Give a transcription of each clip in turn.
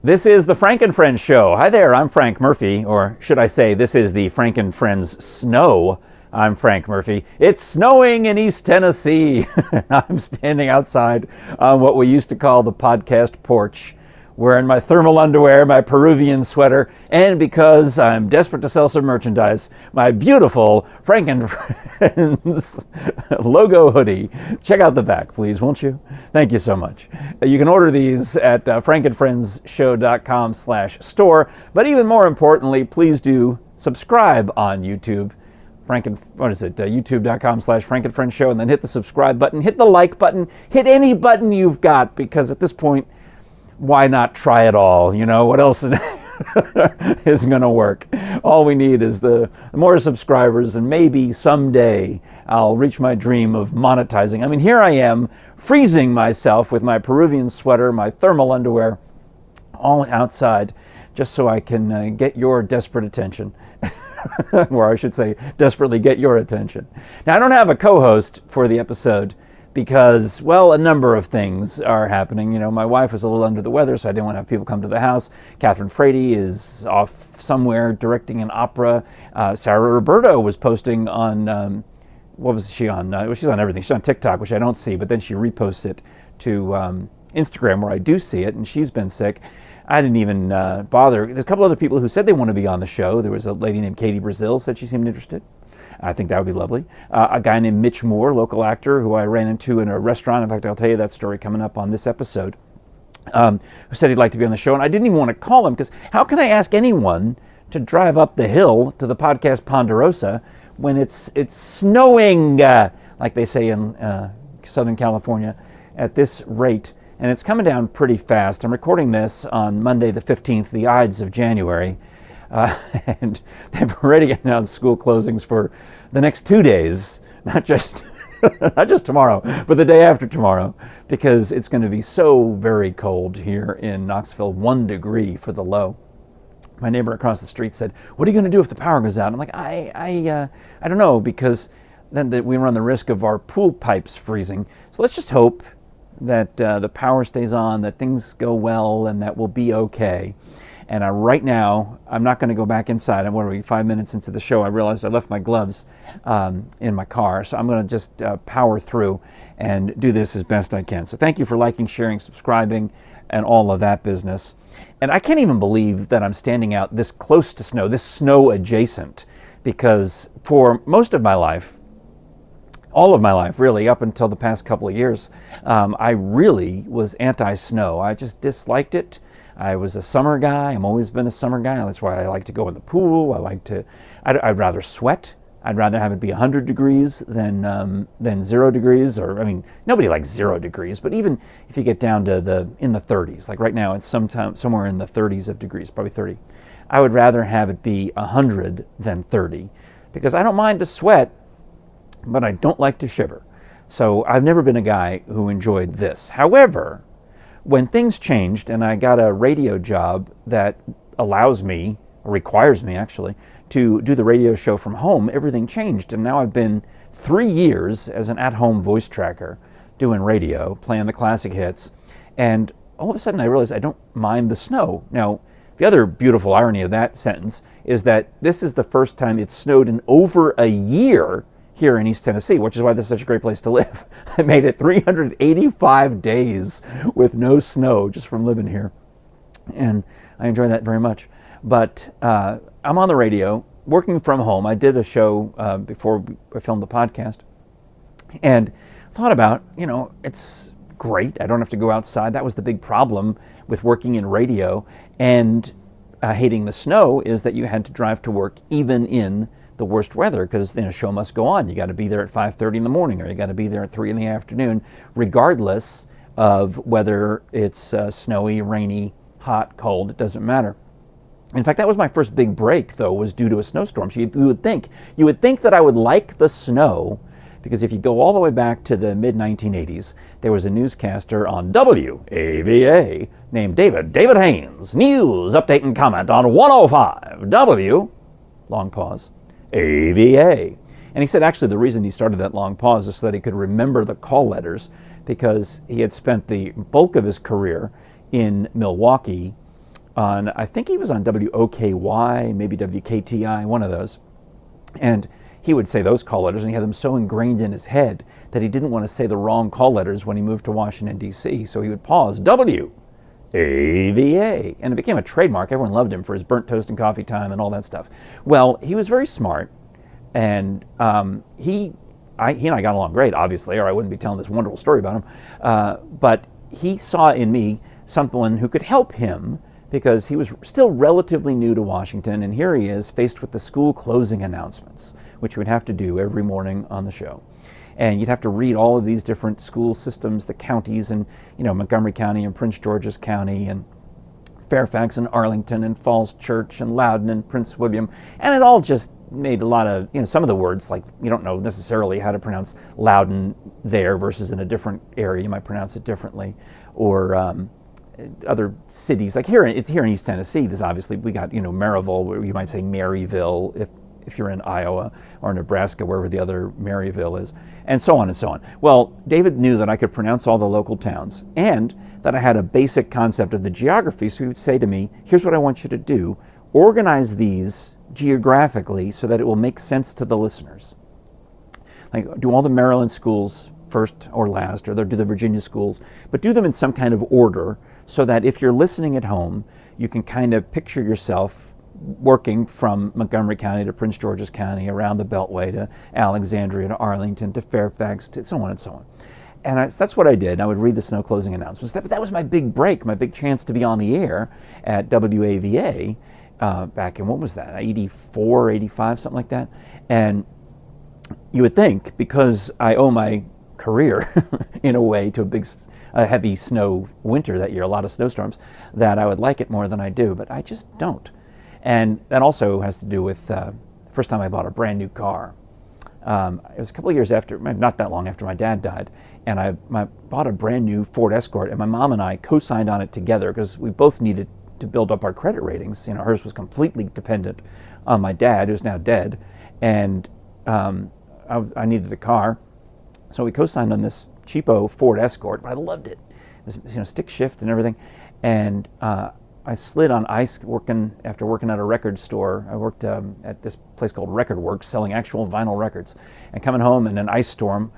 This is the Frank and Friends show. Hi there, I'm Frank Murphy, or should I say this is the Frank and Friends snow. I'm Frank Murphy. It's snowing in East Tennessee. I'm standing outside on what we used to call the podcast porch, wearing my thermal underwear, my Peruvian sweater, and because I'm desperate to sell some merchandise, my beautiful Frank and Friends logo hoodie. Check out the back, please, won't you? Thank you so much. You can order these at frankandfriendsshow.com/store, but even more importantly, please do subscribe on YouTube. YouTube.com/frankandfriendsshow, and then hit the subscribe button, hit the like button, hit any button you've got, because at this point, why not try it all? You know, what else is going to work? All we need is the more subscribers, and maybe someday I'll reach my dream of monetizing. I mean, here I am, freezing myself with my Peruvian sweater, my thermal underwear, all outside, just so I can get your desperate attention. Or I should say, desperately get your attention. Now, I don't have a co-host for the episode because, well, a number of things are happening. You know, my wife was a little under the weather, so I didn't want to have people come to the house. Catherine Frady is off somewhere directing an opera. Sarah Roberto was posting on, what was she on? She's on everything. She's on TikTok, which I don't see, but then she reposts it to Instagram, where I do see it, and she's been sick. I didn't even bother. There's a couple other people who said they want to be on the show. There was a lady named Katie Brazil, said she seemed interested. I think that would be lovely. A guy named Mitch Moore, local actor, who I ran into in a restaurant. In fact, I'll tell you that story coming up on this episode, who said he'd like to be on the show. And I didn't even want to call him, because how can I ask anyone to drive up the hill to the podcast Ponderosa when it's snowing, like they say in Southern California, at this rate? And it's coming down pretty fast. I'm recording this on Monday the 15th, the Ides of January. And they've already announced school closings for the next 2 days, not just tomorrow, but the day after tomorrow, because it's going to be so very cold here in Knoxville, 1 degree for the low. My neighbor across the street said, "What are you going to do if the power goes out?" I'm like, I don't know, because then we run the risk of our pool pipes freezing. So let's just hope that the power stays on, that things go well, and that we'll be okay. And right now, I'm not going to go back inside. I'm 5 minutes into the show, I realized I left my gloves in my car. So I'm going to just power through and do this as best I can. So thank you for liking, sharing, subscribing, and all of that business. And I can't even believe that I'm standing out this close to snow, this snow adjacent, because for most of my life, all of my life, really, up until the past couple of years, I really was anti-snow. I just disliked it. I was a summer guy. I've always been a summer guy. That's why I like to go in the pool. I'd rather sweat. I'd rather have it be 100 degrees than 0 degrees. Or, I mean, nobody likes 0 degrees, but even if you get down to in the 30s, like right now, it's somewhere in the 30s of degrees, probably 30. I would rather have it be 100 than 30, because I don't mind to sweat, but I don't like to shiver. So I've never been a guy who enjoyed this. However, when things changed and I got a radio job that allows me, or requires me actually, to do the radio show from home, everything changed. And now I've been 3 years as an at-home voice tracker doing radio, playing the classic hits. And all of a sudden I realized I don't mind the snow. Now, the other beautiful irony of that sentence is that this is the first time it's snowed in over a year here in East Tennessee, which is why this is such a great place to live. I made it 385 days with no snow just from living here. And I enjoy that very much. But I'm on the radio, working from home. I did a show before I filmed the podcast, and thought about, it's great. I don't have to go outside. That was the big problem with working in radio and hating the snow, is that you had to drive to work even in the worst weather, because the show must go on. You got to be there at 5:30 in the morning, or you got to be there at 3 in the afternoon, regardless of whether it's snowy, rainy, hot, cold. It doesn't matter. In fact, that was my first big break, though, was due to a snowstorm. So you would think that I would like the snow, because if you go all the way back to the mid-1980s, there was a newscaster on WAVA named David Haines. News, update, and comment on 105 W, long pause, AVA. And he said actually the reason he started that long pause is so that he could remember the call letters, because he had spent the bulk of his career in Milwaukee on, I think he was on WOKY, maybe WKTI, one of those. And he would say those call letters, and he had them so ingrained in his head that he didn't want to say the wrong call letters when he moved to Washington, D.C. So he would pause, WAVA. And it became a trademark. Everyone loved him for his burnt toast and coffee time and all that stuff. Well, he was very smart, and he and I got along great, obviously, or I wouldn't be telling this wonderful story about him. But he saw in me someone who could help him, because he was still relatively new to Washington, and here he is faced with the school closing announcements, which he would have to do every morning on the show. And you'd have to read all of these different school systems, the counties, and Montgomery County and Prince George's County and Fairfax and Arlington and Falls Church and Loudoun and Prince William, and it all just made a lot of, some of the words, like you don't know necessarily how to pronounce Loudoun there versus in a different area, you might pronounce it differently, or other cities, like it's here in East Tennessee. There's obviously, we got, Maryville, where you might say Maryville if you're in Iowa, or Nebraska, wherever the other Maryville is, and so on and so on. Well, David knew that I could pronounce all the local towns, and that I had a basic concept of the geography, so he would say to me, here's what I want you to do. Organize these geographically so that it will make sense to the listeners. Like, do all the Maryland schools first or last, or do the Virginia schools, but do them in some kind of order, so that if you're listening at home, you can kind of picture yourself working from Montgomery County to Prince George's County, around the Beltway to Alexandria to Arlington to Fairfax to so on and so on. And that's what I did. I would read the snow closing announcements. That was my big break, my big chance to be on the air at WAVA back in, what was that, 84, 85, something like that. And you would think, because I owe my career in a way to a heavy snow winter that year, a lot of snowstorms, that I would like it more than I do, but I just don't. And that also has to do with the first time I bought a brand new car. It was a couple of years after, not that long after my dad died, and I bought a brand new Ford Escort, and my mom and I co-signed on it together because we both needed to build up our credit ratings. Hers was completely dependent on my dad, who's now dead, and I needed a car. So we co-signed on this cheapo Ford Escort, but I loved it. It was, stick shift and everything. And I slid on ice after working at a record store. I worked at this place called Record Works, selling actual vinyl records. And coming home in an ice storm,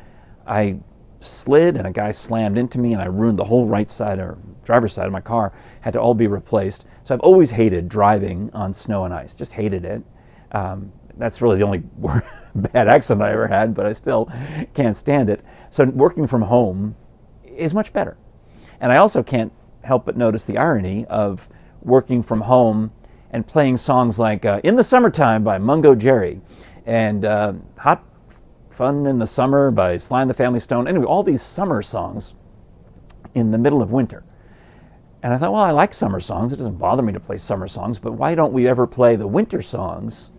I slid and a guy slammed into me, and I ruined the whole right side, or driver's side of my car. Had to all be replaced. So I've always hated driving on snow and ice, just hated it. That's really the only bad accident I ever had, but I still can't stand it. So working from home is much better. And I also can't help but notice the irony of working from home and playing songs like In the Summertime by Mungo Jerry, and Hot Fun in the Summer by Sly and the Family Stone. Anyway, all these summer songs in the middle of winter. And I thought, well, I like summer songs. It doesn't bother me to play summer songs, but why don't we ever play the winter songs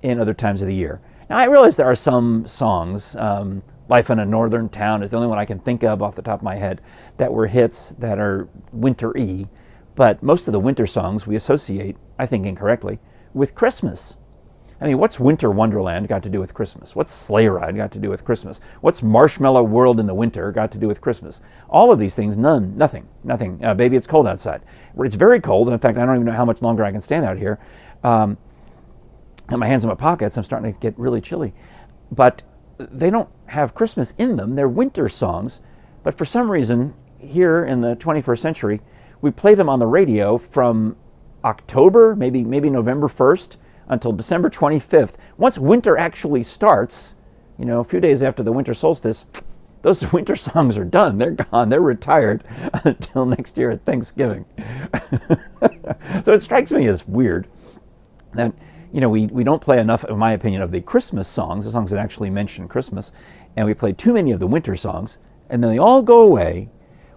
in other times of the year? Now, I realize there are some songs, Life in a Northern Town is the only one I can think of off the top of my head, that were hits that are winter-y, but most of the winter songs we associate, I think incorrectly, with Christmas. I mean, what's Winter Wonderland got to do with Christmas? What's Sleigh Ride got to do with Christmas? What's Marshmallow World in the winter got to do with Christmas? All of these things, nothing. Baby, it's cold outside. It's very cold, and in fact, I don't even know how much longer I can stand out here. Got my hands in my pockets, I'm starting to get really chilly. But they don't have Christmas in them, they're winter songs. But for some reason, here in the 21st century, we play them on the radio from October, maybe November 1st, until December 25th. Once winter actually starts, a few days after the winter solstice, those winter songs are done. They're gone. They're retired until next year at Thanksgiving. So it strikes me as weird that, we don't play enough, in my opinion, of the Christmas songs, the songs that actually mention Christmas, and we play too many of the winter songs, and then they all go away,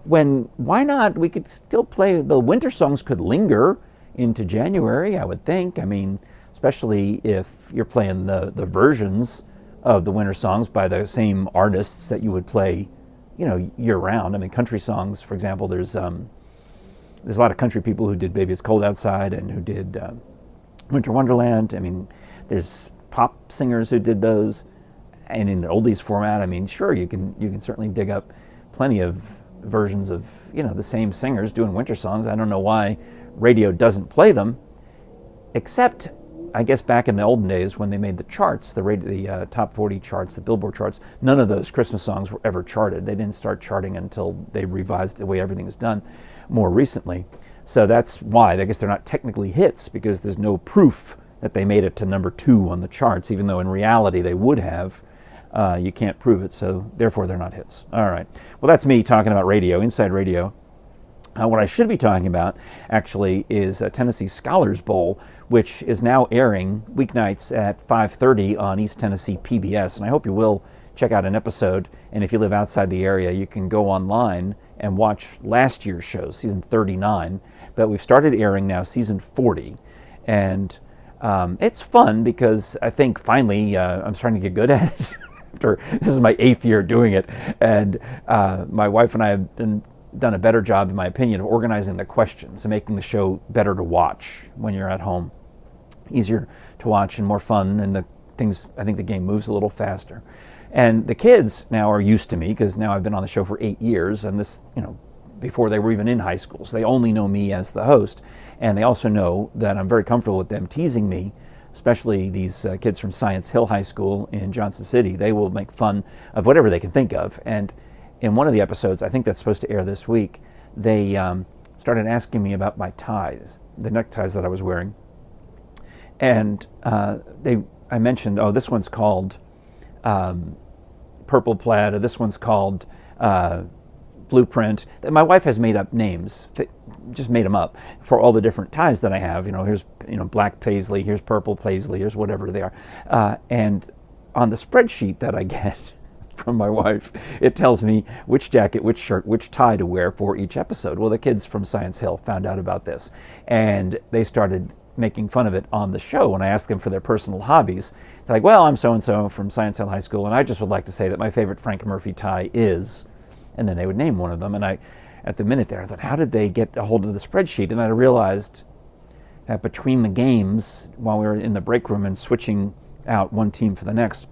when, why not, we could still play, the winter songs could linger into January, I would think. I mean, especially if you're playing the versions of the winter songs by the same artists that you would play, year-round. I mean, country songs, for example, there's a lot of country people who did Baby It's Cold Outside and who did Winter Wonderland. I mean, there's pop singers who did those, and in an oldies format. I mean, sure, you can certainly dig up plenty of versions of, the same singers doing winter songs. I don't know why radio doesn't play them, except I guess back in the olden days when they made the charts, the top 40 charts, the Billboard charts, none of those Christmas songs were ever charted. They didn't start charting until they revised the way everything is done more recently. So that's why I guess they're not technically hits, because there's no proof that they made it to number 2 on the charts, even though in reality they would have. You can't prove it, so therefore they're not hits. All right. Well, that's me talking about radio, Inside Radio. What I should be talking about, actually, is Tennessee Scholars Bowl, which is now airing weeknights at 5:30 on East Tennessee PBS. And I hope you will check out an episode. And if you live outside the area, you can go online and watch last year's show, season 39. But we've started airing now season 40. And it's fun because I think finally I'm starting to get good at it. This is my 8th year doing it. And my wife and I have done a better job, in my opinion, of organizing the questions and making the show better to watch when you're at home. Easier to watch and more fun, and I think the game moves a little faster. And the kids now are used to me because now I've been on the show for 8 years, and this, before they were even in high school. So they only know me as the host, and they also know that I'm very comfortable with them teasing me, especially these kids from Science Hill High School in Johnson City. They will make fun of whatever they can think of. And in one of the episodes, I think that's supposed to air this week, they started asking me about my ties, the neckties that I was wearing. And I mentioned, this one's called Purple Plaid, or this one's called Blueprint. My wife has made up names, just made them up for all the different ties that I have. Here's black paisley, here's purple paisley, here's whatever they are. And on the spreadsheet that I get from my wife, it tells me which jacket, which shirt, which tie to wear for each episode. Well, the kids from Science Hill found out about this, and they started making fun of it on the show when I asked them for their personal hobbies. They're like, well, I'm so-and-so from Science Hill High School, and I just would like to say that my favorite Frank Murphy tie is, and then they would name one of them. And at the minute there, I thought, how did they get a hold of the spreadsheet? And I realized that between the games, while we were in the break room and switching out one team for the next,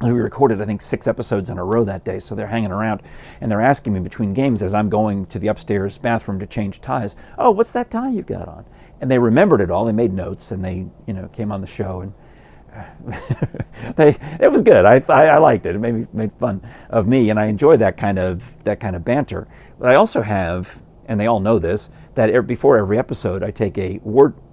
we recorded, I think, 6 episodes in a row that day, so they're hanging around, and they're asking me between games as I'm going to the upstairs bathroom to change ties, oh, what's that tie you've got on? And they remembered it all. They made notes, and they, came on the show, and it was good. I liked it. It made fun of me, and I enjoy that kind of banter. But I also have, and they all know this, that before every episode, I take a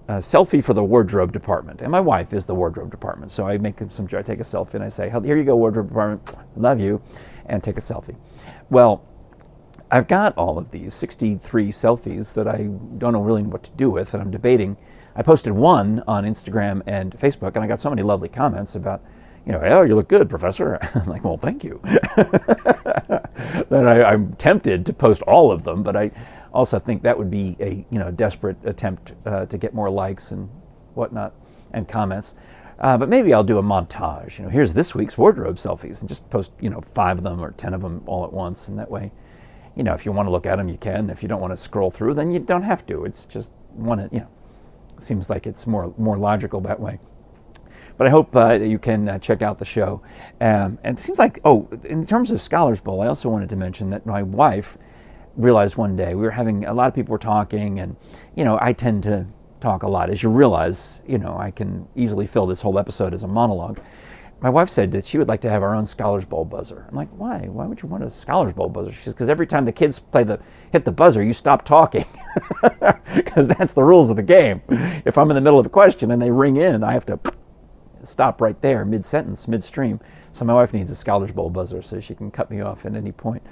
selfie for the wardrobe department, and my wife is the wardrobe department. So I take a selfie, and I say, "Here you go, wardrobe department. Love you," and take a selfie. Well, I've got all of these 63 selfies that I don't know really what to do with, and I'm debating. I posted one on Instagram and Facebook, and I got so many lovely comments about, oh, you look good, Professor. I'm like, well, thank you. Then I'm tempted to post all of them, but I also think that would be a desperate attempt to get more likes and whatnot and comments. But maybe I'll do a montage. Here's this week's wardrobe selfies, and just post 5 of them or 10 of them all at once, and that way, if you want to look at them, you can. If you don't want to scroll through, then you don't have to. It's just seems like it's more logical that way. But I hope you can check out the show. And it seems like, in terms of Scholars Bowl, I also wanted to mention that my wife realized one day, we were having, a lot of people were talking, and, I tend to talk a lot. As you realize, I can easily fill this whole episode as a monologue. My wife said that she would like to have our own Scholars Bowl buzzer. I'm like, why? Why would you want a Scholars Bowl buzzer? She says, because every time the kids hit the buzzer, you stop talking. Because that's the rules of the game. If I'm in the middle of a question and they ring in, I have to stop right there, mid-sentence, midstream. So my wife needs a Scholars Bowl buzzer so she can cut me off at any point.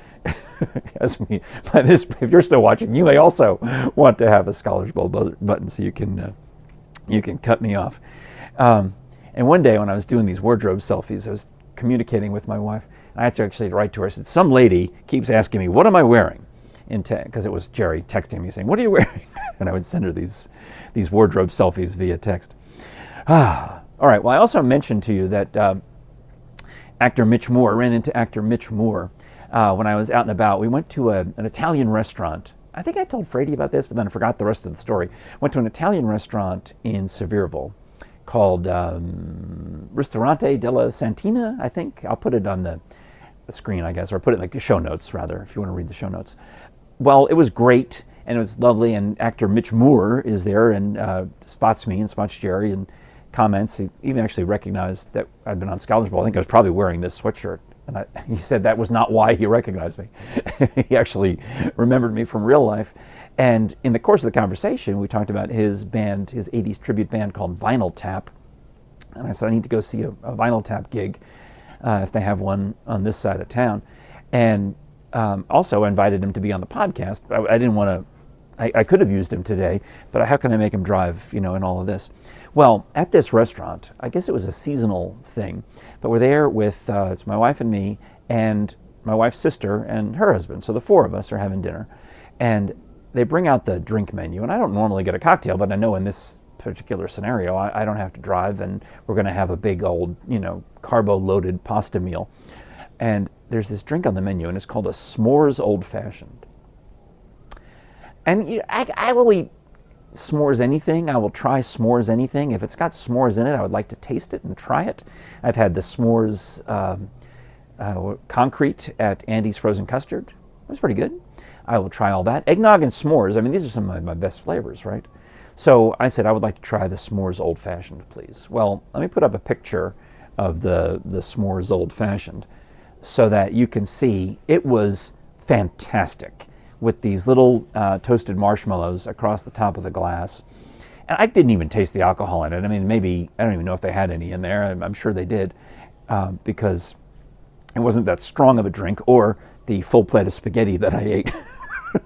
If you're still watching, you may also want to have a Scholars Bowl button so you can cut me off. And one day when I was doing these wardrobe selfies, I was communicating with my wife. I had to actually write to her. I said, some lady keeps asking me, what am I wearing? Because it was Jere texting me saying, what are you wearing? And I would send her these wardrobe selfies via text. All right, well, I also mentioned to you that I ran into actor Mitch Moore when I was out and about. We went to an Italian restaurant. I think I told Frady about this, but then I forgot the rest of the story. Went to an Italian restaurant in Sevierville called Ristorante della Santina, I think. I'll put it on the the screen, I guess, or put it in the show notes, rather, if you want to read the show notes. Well, it was great, and it was lovely, and actor Mitch Moore is there and spots me and spots Jere and comments. He even actually recognized that I'd been on Scholars Bowl. I think I was probably wearing this sweatshirt. And he said that was not why he recognized me. He actually remembered me from real life. And in the course of the conversation, we talked about his band, his 80s tribute band called Vinyl Tap. And I said, I need to go see a Vinyl Tap gig if they have one on this side of town. And also invited him to be on the podcast. I didn't want to, I could have used him today, but how can I make him drive, in all of this? Well, at this restaurant, I guess it was a seasonal thing, but we're there with, it's my wife and me, and my wife's sister and her husband. So the four of us are having dinner, and they bring out the drink menu. And I don't normally get a cocktail, but I know in this particular scenario, I don't have to drive, and we're going to have a big old, carbo-loaded pasta meal. And there's this drink on the menu, and it's called a s'mores old fashioned. And I will eat s'mores anything. I will try s'mores anything. If it's got s'mores in it, I would like to taste it and try it. I've had the s'mores concrete at Andy's Frozen Custard. It was pretty good. I will try all that. Eggnog and s'mores, these are some of my best flavors, right? So I said I would like to try the s'mores old fashioned, please. Well, let me put up a picture of the s'mores old fashioned so that you can see it was fantastic, with these little toasted marshmallows across the top of the glass. And I didn't even taste the alcohol in it. Maybe, I don't even know if they had any in there. I'm sure they did, because it wasn't that strong of a drink, or the full plate of spaghetti that I ate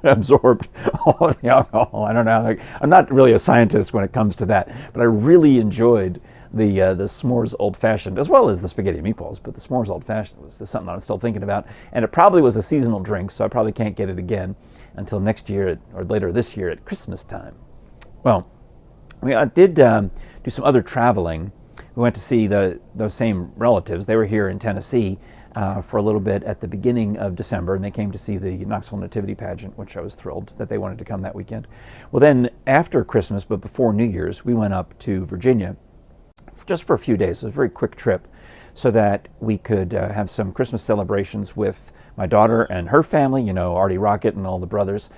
absorbed all of the alcohol. I don't know. I'm not really a scientist when it comes to that, but I really enjoyed the s'mores old fashioned, as well as the spaghetti and meatballs. But the s'mores old fashioned was something I'm still thinking about, and it probably was a seasonal drink, so I probably can't get it again until next year or later this year at Christmas time. Well, we did do some other traveling. We went to see those same relatives. They were here in Tennessee for a little bit at the beginning of December, and they came to see the Knoxville Nativity pageant, which I was thrilled that they wanted to come that weekend. Well, then after Christmas, but before New Year's, we went up to Virginia just for a few days. It was a very quick trip, so that we could have some Christmas celebrations with my daughter and her family, Artie Rocket and all the brothers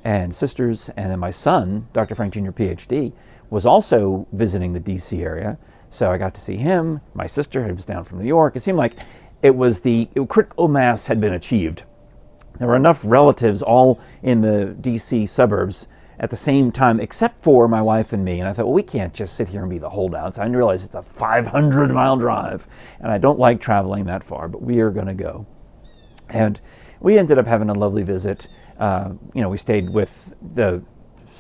and sisters. And then my son, Dr. Frank Jr., PhD, was also visiting the D.C. area. So I got to see him. My sister was down from New York. It seemed like the critical mass had been achieved. There were enough relatives all in the D.C. suburbs at the same time, except for my wife and me. And I thought, well, we can't just sit here and be the holdouts. I didn't realize it's a 500-mile drive, and I don't like traveling that far, but we are going to go. And we ended up having a lovely visit. We stayed with the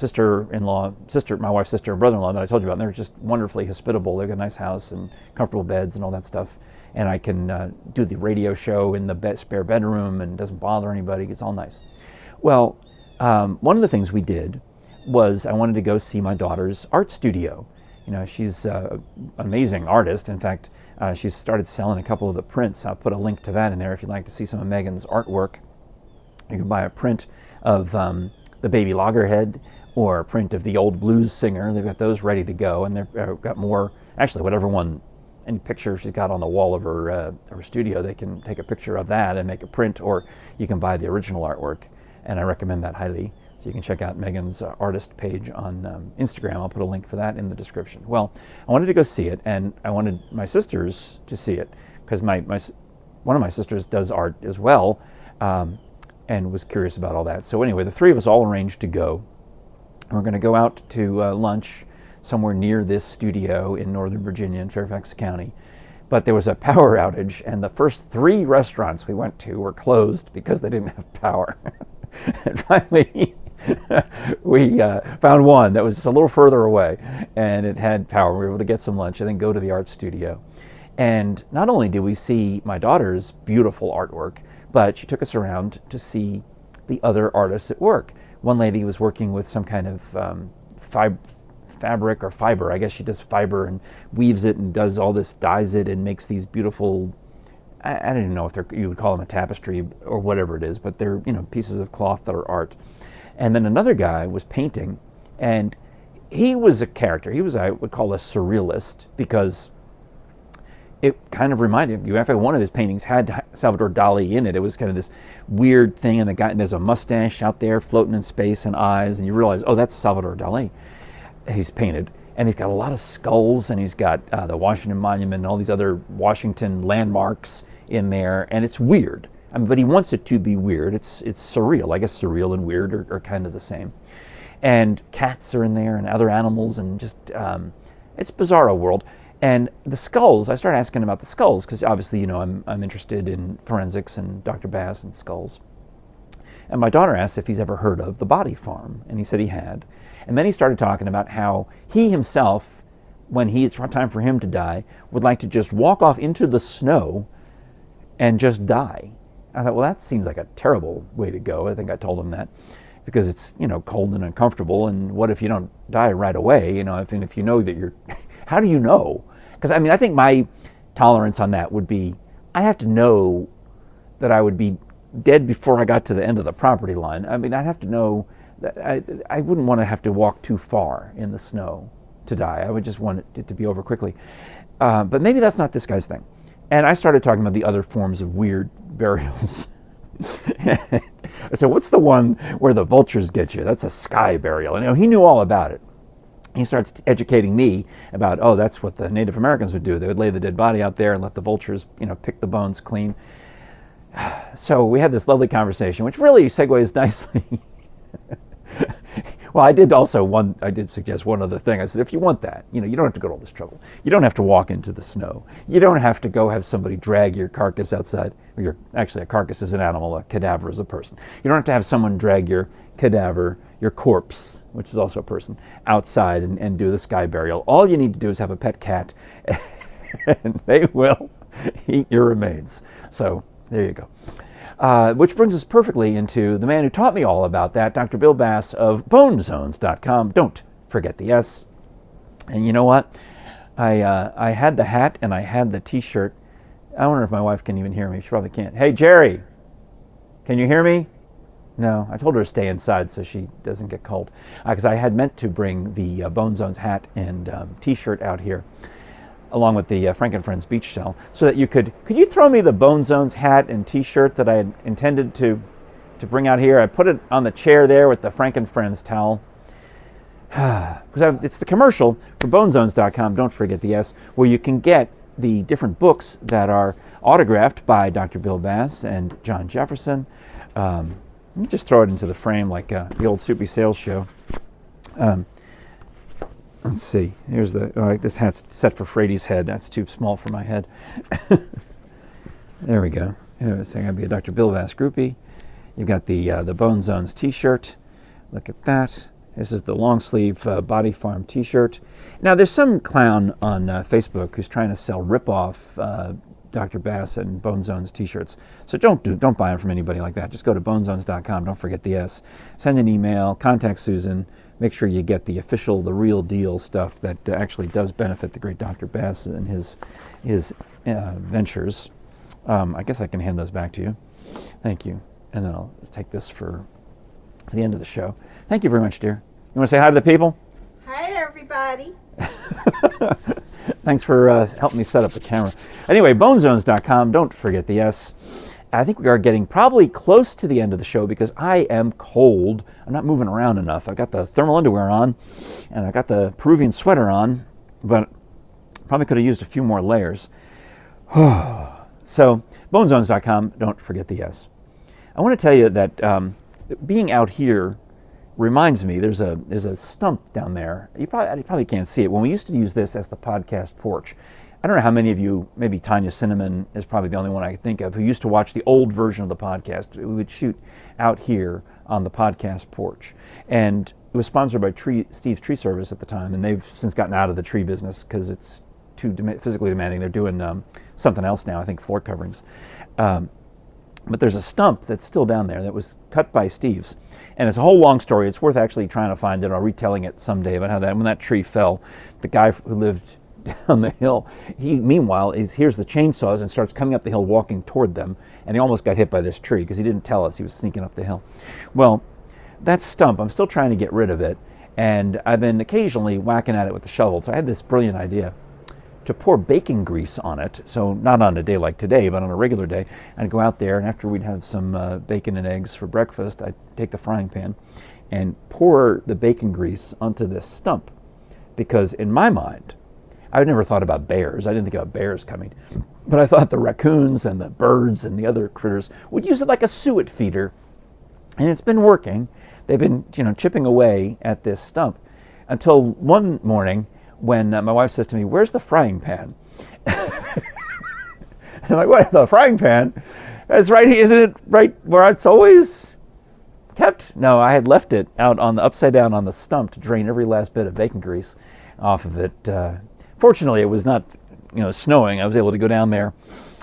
my wife's sister and brother-in-law that I told you about, and they're just wonderfully hospitable. They've got a nice house and comfortable beds and all that stuff. And I can do the radio show in the spare bedroom, and it doesn't bother anybody. It's all nice. Well, one of the things we did was I wanted to go see my daughter's art studio. She's an amazing artist. In fact, she's started selling a couple of the prints. I'll put a link to that in there if you'd like to see some of Megan's artwork. You can buy a print of the baby loggerhead, or a print of the old blues singer. They've got those ready to go, and they've got more, actually any picture she's got on the wall of her studio, they can take a picture of that and make a print, or you can buy the original artwork, and I recommend that highly. So you can check out Megan's artist page on Instagram. I'll put a link for that in the description. Well, I wanted to go see it, and I wanted my sisters to see it, because one of my sisters does art as well, and was curious about all that. So anyway, the three of us all arranged to go. We're going to go out to lunch somewhere near this studio in Northern Virginia in Fairfax County. But there was a power outage, and the first 3 restaurants we went to were closed because they didn't have power. And finally, we found one that was a little further away, and it had power. We were able to get some lunch and then go to the art studio. And not only did we see my daughter's beautiful artwork, but she took us around to see the other artists at work. One lady was working with some kind of fabric or fiber. I guess she does fiber and weaves it and does all this, dyes it and makes these beautiful, I don't even know if you would call them a tapestry or whatever it is, but they're pieces of cloth that are art. And then another guy was painting, and he was a character. He was, I would call, a surrealist, because it kind of reminded you. In fact, one of his paintings had Salvador Dali in it. It was kind of this weird thing, and there's a mustache out there floating in space and eyes, and you realize, oh, that's Salvador Dali. He's painted, and he's got a lot of skulls, and he's got the Washington Monument and all these other Washington landmarks in there, and it's weird. I mean, but he wants it to be weird. It's surreal. I guess surreal and weird are kind of the same. And cats are in there, and other animals, and just it's Bizarro World. And the skulls, I started asking about the skulls because obviously, I'm interested in forensics and Dr. Bass and skulls. And my daughter asked if he's ever heard of the Body Farm, and he said he had. And then he started talking about how he himself, when it's time for him to die, would like to just walk off into the snow and just die. I thought, well, that seems like a terrible way to go. I think I told him that because it's, cold and uncomfortable. And what if you don't die right away? If you know that you're, how do you know? Because, I think my tolerance on that would be, I have to know that I would be dead before I got to the end of the property line. I'd have to know that I wouldn't want to have to walk too far in the snow to die. I would just want it to be over quickly. But maybe that's not this guy's thing. And I started talking about the other forms of weird burials. I said, what's the one where the vultures get you? That's a sky burial. And he knew all about it. He starts educating me about, that's what the Native Americans would do. They would lay the dead body out there and let the vultures, pick the bones clean. So we had this lovely conversation, which really segues nicely. Well, I did suggest one other thing. I said, if you want that, you don't have to go to all this trouble. You don't have to walk into the snow. You don't have to go have somebody drag your carcass outside. Actually, a carcass is an animal, a cadaver is a person. You don't have to have someone drag your cadaver, your corpse, which is also a person, outside and do the sky burial. All you need to do is have a pet cat, and they will eat your remains. So there you go. Which brings us perfectly into the man who taught me all about that, Dr. Bill Bass of bonezones.com. Don't forget the S. And you know what? I had the hat and I had the t-shirt. I wonder if my wife can even hear me. She probably can't. Hey, Jere, can you hear me? No, I told her to stay inside so she doesn't get cold. Because I had meant to bring the Bone Zones hat and t-shirt out here, along with the Frank and Friends beach towel, so that could you throw me the Bone Zones hat and t-shirt that I had intended to bring out here? I put it on the chair there with the Frank and Friends towel. It's the commercial for bonezones.com, don't forget the S, where you can get the different books that are autographed by Dr. Bill Bass and John Jefferson. Let me just throw it into the frame like the old Soupy Sales show. Let's see. Here's this hat's set for Frady's head. That's too small for my head. There we go. It's going to be a Dr. Bill Bass groupie. You've got the Bone Zones t-shirt. Look at that. This is the long sleeve Body Farm t-shirt. Now there's some clown on Facebook who's trying to sell rip-off Dr. Bass and Bone Zones t-shirts. So don't buy them from anybody like that. Just go to bonezones.com. Don't forget the S. Send an email. Contact Susan. Make sure you get the official, the real deal stuff that actually does benefit the great Dr. Bass and his ventures. I guess I can hand those back to you. Thank you. And then I'll take this for the end of the show. Thank you very much, dear. You want to say hi to the people? Hi, everybody. Thanks for helping me set up the camera. Anyway, bonezones.com. Don't forget the S. I think we are getting probably close to the end of the show because I am cold. I'm not moving around enough. I've got the thermal underwear on and I've got the Peruvian sweater on, but probably could have used a few more layers. So, bonezones.com. Don't forget the S. I want to tell you that being out here reminds me, there's a stump down there. You probably can't see it. When we used to use this as the podcast porch, I don't know how many of you, maybe Tanya Cinnamon is probably the only one I can think of, who used to watch the old version of the podcast. We would shoot out here on the podcast porch. And it was sponsored by Steve's Tree Service at the time, and they've since gotten out of the tree business because it's too physically demanding. They're doing something else now, I think floor coverings. But there's a stump that's still down there that was cut by Steve's. And it's a whole long story. It's worth actually trying to find it or retelling it someday about how when that tree fell, the guy who lived down the hill, he meanwhile hears the chainsaws and starts coming up the hill walking toward them, and he almost got hit by this tree because he didn't tell us he was sneaking up the hill. Well, that stump, I'm still trying to get rid of it, and I've been occasionally whacking at it with the shovel. So I had this brilliant idea to pour bacon grease on it. So not on a day like today, but on a regular day. I'd go out there, and after we'd have some bacon and eggs for breakfast, I'd take the frying pan and pour the bacon grease onto this stump. Because in my mind, I never thought about bears. I didn't think about bears coming. But I thought the raccoons and the birds and the other critters would use it like a suet feeder. And it's been working. They've been, chipping away at this stump until one morning when my wife says to me, "Where's the frying pan?" I'm like, "What? The frying pan? That's right. Isn't it right where it's always kept?" No, I had left it out on the upside down on the stump to drain every last bit of bacon grease off of it. Fortunately, it was not, snowing. I was able to go down there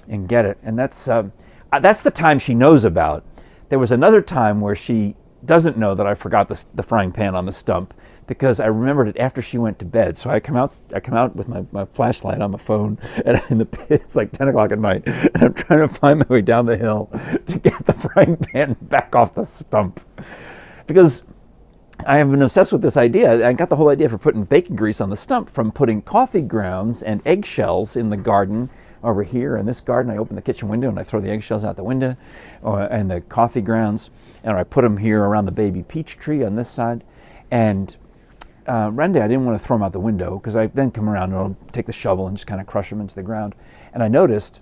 and get it. And that's the time she knows about. There was another time where she doesn't know that I forgot the frying pan on the stump, because I remembered it after she went to bed. So I come out with my flashlight on my phone, and it's like 10 o'clock at night, and I'm trying to find my way down the hill to get the frying pan back off the stump. Because I have been obsessed with this idea. I got the whole idea for putting bacon grease on the stump from putting coffee grounds and eggshells in the garden over here. In this garden, I open the kitchen window and I throw the eggshells out the window and the coffee grounds, and I put them here around the baby peach tree on this side. And one day I didn't want to throw them out the window, because I then come around and I'll take the shovel and just kind of crush them into the ground. And I noticed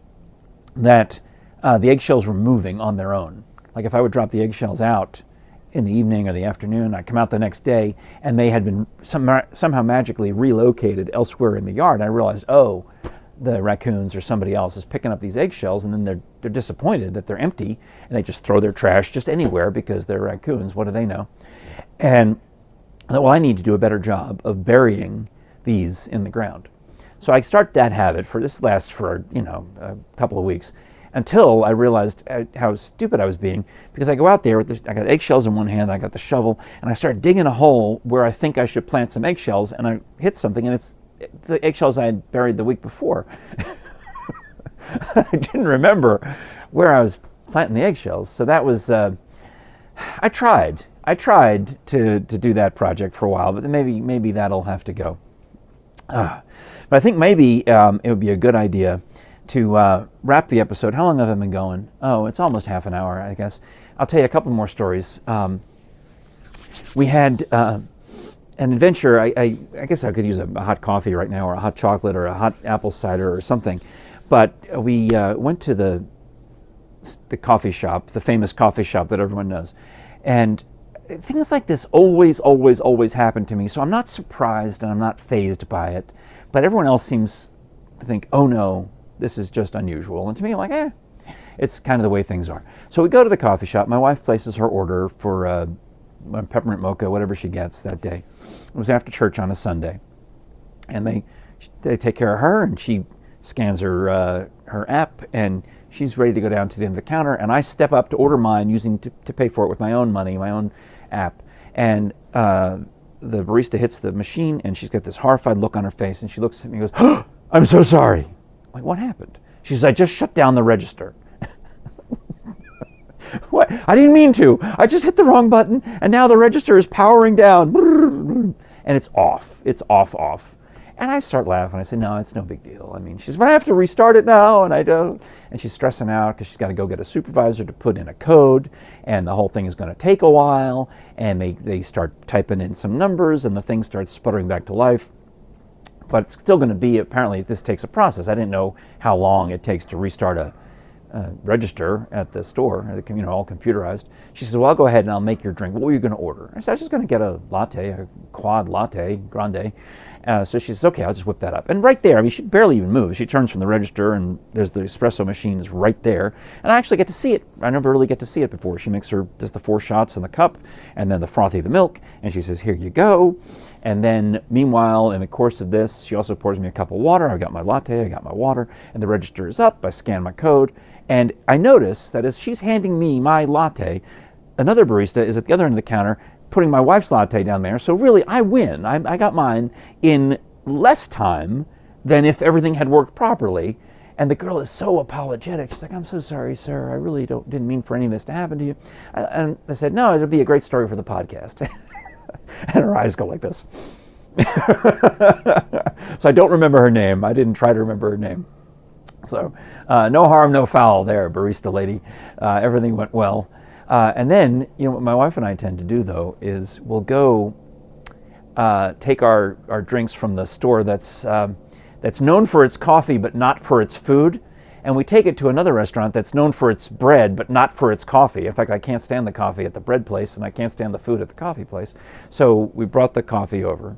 that the eggshells were moving on their own. Like if I would drop the eggshells out in the evening or the afternoon, I'd come out the next day and they had been somehow magically relocated elsewhere in the yard. And I realized, oh, the raccoons or somebody else is picking up these eggshells, and then they're disappointed that they're empty, and they just throw their trash just anywhere because they're raccoons. What do they know? And I thought, well, I need to do a better job of burying these in the ground. So I start that habit. This lasts for a couple of weeks, until I realized how stupid I was being, because I go out there I got eggshells in one hand, I got the shovel, and I start digging a hole where I think I should plant some eggshells, and I hit something, and it's the eggshells I had buried the week before. I didn't remember where I was planting the eggshells, so that was. I tried to do that project for a while, but maybe that'll have to go. But I think maybe it would be a good idea to wrap the episode. How long have I been going? Oh, it's almost half an hour, I guess. I'll tell you a couple more stories. We had an adventure. I guess I could use a hot coffee right now, or a hot chocolate, or a hot apple cider or something. But we went to the coffee shop, the famous coffee shop that everyone knows. And things like this always happen to me. So I'm not surprised and I'm not fazed by it. But everyone else seems to think, oh no, this is just unusual. And to me, I'm like, it's kind of the way things are. So we go to the coffee shop. My wife places her order for a peppermint mocha, whatever she gets that day. It was after church on a Sunday. And they take care of her, and she scans her app, and she's ready to go down to the end of the counter. And I step up to order mine, to pay for it with my own money, my own app. And the barista hits the machine, and she's got this horrified look on her face, and she looks at me and goes, "Oh, I'm so sorry." I'm like, what happened? She says, "I just shut down the register." What? I didn't mean to. I just hit the wrong button, and now the register is powering down. And it's off. It's off. And I start laughing. I say, no, it's no big deal. I mean, she says, "But I have to restart it now," and I don't. And she's stressing out because she's got to go get a supervisor to put in a code, and the whole thing is going to take a while. And they start typing in some numbers, and the thing starts sputtering back to life. But it's still going to be, apparently, this takes a process. I didn't know how long it takes to restart a register at the store, all computerized. She says, "Well, I'll go ahead and I'll make your drink. What were you going to order?" I said, "I was just going to get a latte, a quad latte, grande." So she says, "Okay, I'll just whip that up." And right there, I mean, she barely even moves. She turns from the register, and there's the espresso machine is right there. And I actually get to see it. I never really get to see it before. She does the 4 shots in the cup, and then the frothy the milk, and she says, "Here you go." And then, meanwhile, in the course of this, she also pours me a cup of water. I've got my latte, I got my water, and the register is up. I scan my code, and I notice that as she's handing me my latte, another barista is at the other end of the counter putting my wife's latte down there. So really, I win. I got mine in less time than if everything had worked properly. And the girl is so apologetic. She's like, "I'm so sorry, sir. I really didn't mean for any of this to happen to you." And I said, "No, it'll be a great story for the podcast." And her eyes go like this. So I don't remember her name. I didn't try to remember her name. So no harm, no foul there, barista lady. Everything went well. And then, what my wife and I tend to do, though, is we'll go take our drinks from the store that's known for its coffee but not for its food, and we take it to another restaurant that's known for its bread but not for its coffee. In fact, I can't stand the coffee at the bread place, and I can't stand the food at the coffee place. So we brought the coffee over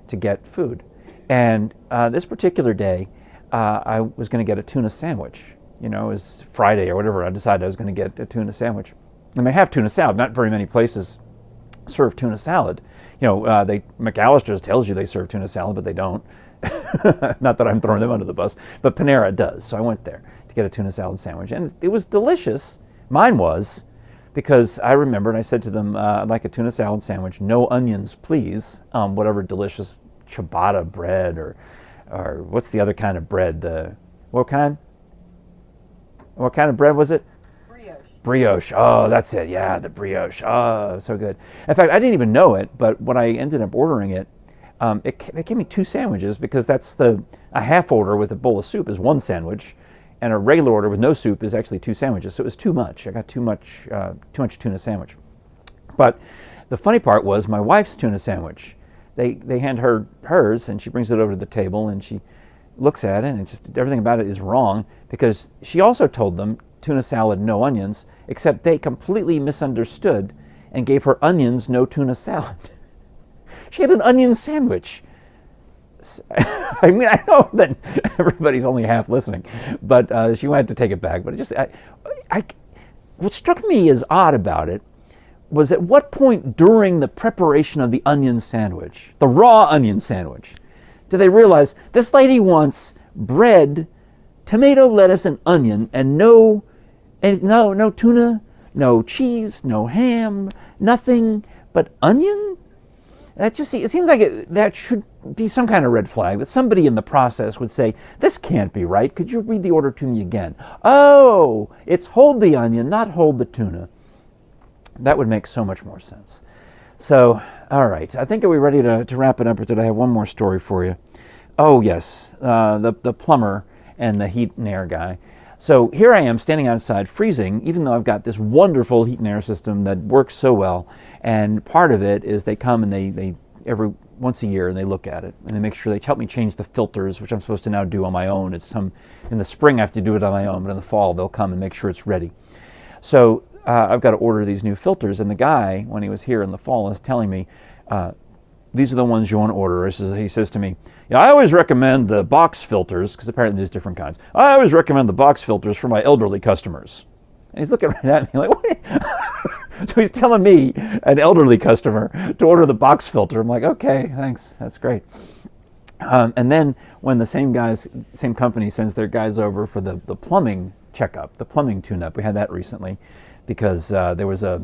to get food. And this particular day, I was going to get a tuna sandwich. It was Friday or whatever. I decided I was going to get a tuna sandwich. And they have tuna salad. Not very many places serve tuna salad. McAllister's tells you they serve tuna salad, but they don't. Not that I'm throwing them under the bus, but Panera does. So I went there to get a tuna salad sandwich, and it was delicious. Mine was, because I remembered, I said to them, I'd like a tuna salad sandwich, no onions, please. Whatever delicious ciabatta bread or what's the other kind of bread? What kind of bread was it? Brioche. Oh, that's it. Yeah, the brioche. Oh, so good. In fact, I didn't even know it, but when I ended up ordering it, they gave me 2 sandwiches, because that's a half order with a bowl of soup is 1 sandwich, and a regular order with no soup is actually 2 sandwiches. So it was too much. I got too much tuna sandwich. But the funny part was my wife's tuna sandwich. They hand her hers, and she brings it over to the table, and she looks at it, and just everything about it is wrong, because she also told them tuna salad, no onions, except they completely misunderstood and gave her onions, no tuna salad. She had an onion sandwich. I mean, I know that everybody's only half listening, but she wanted to take it back. But it just, what struck me as odd about it was, at what point during the preparation of the onion sandwich, the raw onion sandwich, do they realize this lady wants bread, tomato, lettuce, and onion, and no tuna, no cheese, no ham, nothing but onion? It seems like that should be some kind of red flag, that somebody in the process would say, this can't be right. Could you read the order to me again? Oh, it's hold the onion, not hold the tuna. That would make so much more sense. So, all right. I think, are we ready to wrap it up, or did I have one more story for you? Oh, yes. The plumber and the heat and air guy. So here I am standing outside freezing, even though I've got this wonderful heat and air system that works so well. And part of it is they come and they every once a year, and they look at it, and they make sure they help me change the filters, which I'm supposed to now do on my own. In the spring I have to do it on my own, but in the fall they'll come and make sure it's ready. So I've got to order these new filters, and the guy, when he was here in the fall, is telling me, these are the ones you want to order. He says to me, yeah, I always recommend the box filters, because apparently there's different kinds. I always recommend the box filters for my elderly customers. And he's looking right at me like, what? So he's telling me, an elderly customer, to order the box filter. I'm like, okay, thanks, that's great. And then when the same company sends their guys over for the plumbing checkup, the plumbing tune-up, we had that recently, because there was a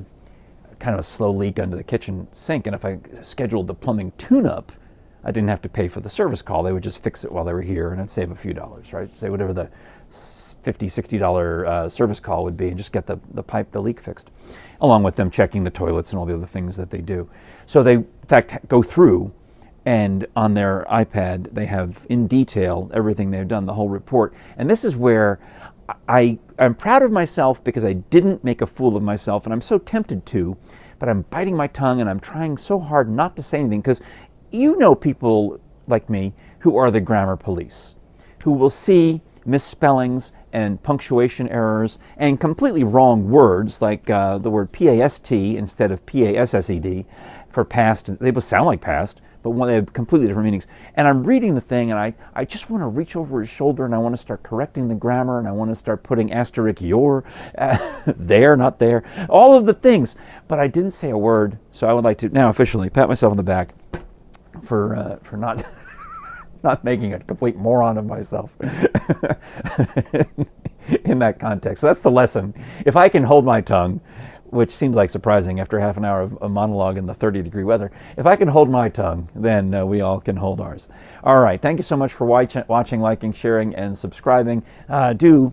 kind of a slow leak under the kitchen sink, and if I scheduled the plumbing tune-up, I didn't have to pay for the service call. They would just fix it while they were here, and I'd save a few dollars, right? Say whatever the $50, $60 service call would be, and just get the leak fixed, along with them checking the toilets and all the other things that they do. So they, in fact, go through, and on their iPad, they have in detail everything they've done, the whole report. And this is where I'm proud of myself, because I didn't make a fool of myself, and I'm so tempted to, but I'm biting my tongue, and I'm trying so hard not to say anything, because people like me who are the grammar police, who will see misspellings and punctuation errors and completely wrong words, like the word PAST instead of PASSED for past. They both sound like past, but they have completely different meanings. And I'm reading the thing, and I just want to reach over his shoulder, and I want to start correcting the grammar, and I want to start putting asterisk your there, not there, all of the things. But I didn't say a word, so I would like to now officially pat myself on the back for not not making a complete moron of myself in that context. So that's the lesson. If I can hold my tongue, which seems like surprising after half an hour of a monologue in the 30-degree weather, if I can hold my tongue, then we all can hold ours. All right. Thank you so much for watching, liking, sharing, and subscribing. Do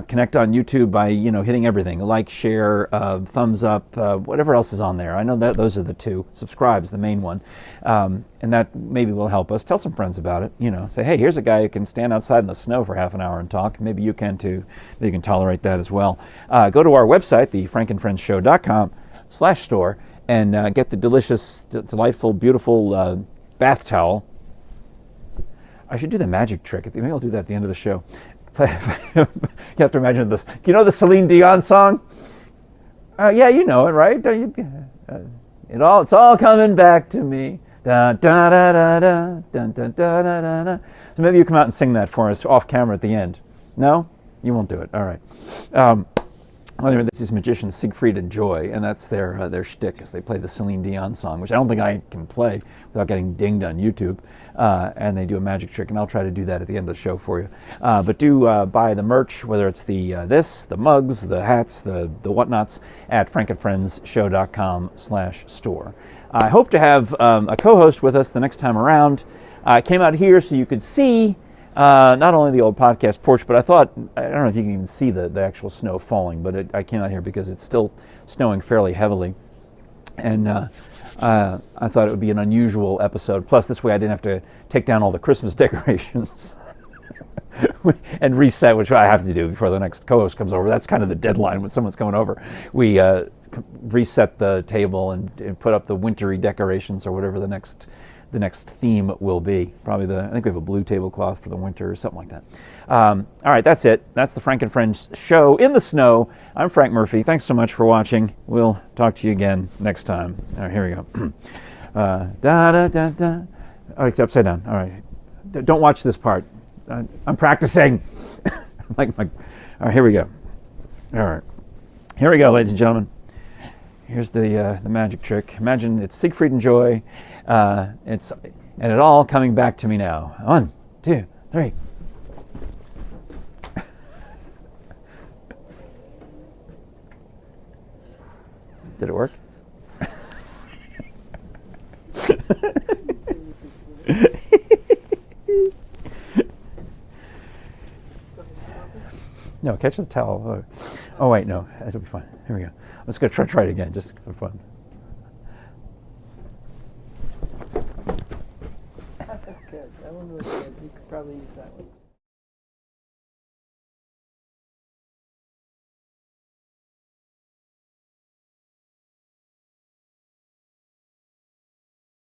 Connect on YouTube by hitting everything, like, share, thumbs up, whatever else is on there. I know that those are the two. Subscribe's the main one, and that maybe will help us. Tell some friends about it. Say, hey, here's a guy who can stand outside in the snow for half an hour and talk. Maybe you can too. Maybe you can tolerate that as well. Go to our website, thefrankandfriendsshow.com/store, and get the delicious, delightful, beautiful bath towel. I should do the magic trick. Maybe I'll do that at the end of the show. You have to imagine this. Do you know the Celine Dion song? Yeah, you know it, right? It's all coming back to me. Da, da, da, da, da, dun, dun, da, da, da, da. So maybe you come out and sing that for us off camera at the end. No? You won't do it. All right. Anyway, this is magicians Siegfried and Joy, and that's their shtick, as they play the Celine Dion song, which I don't think I can play without getting dinged on YouTube. And they do a magic trick, and I'll try to do that at the end of the show for you. But do buy the merch, whether it's the mugs, the hats, the whatnots, at frankandfriendsshow.com/store. I hope to have a co-host with us the next time around. I came out here so you could see not only the old podcast porch, but I don't know if you can even see the actual snow falling, but I came out here because it's still snowing fairly heavily. And I thought it would be an unusual episode. Plus, this way I didn't have to take down all the Christmas decorations and reset, which I have to do before the next co-host comes over. That's kind of the deadline when someone's coming over. We reset the table and put up the wintry decorations or whatever the next theme will be. Probably I think we have a blue tablecloth for the winter or something like that. All right, that's it. That's the Frank and Friends show in the snow. I'm Frank Murphy. Thanks so much for watching. We'll talk to you again next time. All right, here we go. Da da da da. All right, upside down. All right. Don't watch this part. I'm practicing. All right, here we go. All right. Here we go, ladies and gentlemen. Here's the magic trick. Imagine it's Siegfried and Joy. And it all coming back to me now. 1, 2, 3. Did it work? No, catch the towel. Oh wait, no, it'll be fine. Here we go. Let's go try it again, just for fun. That's good. That one was good. You could probably use that one.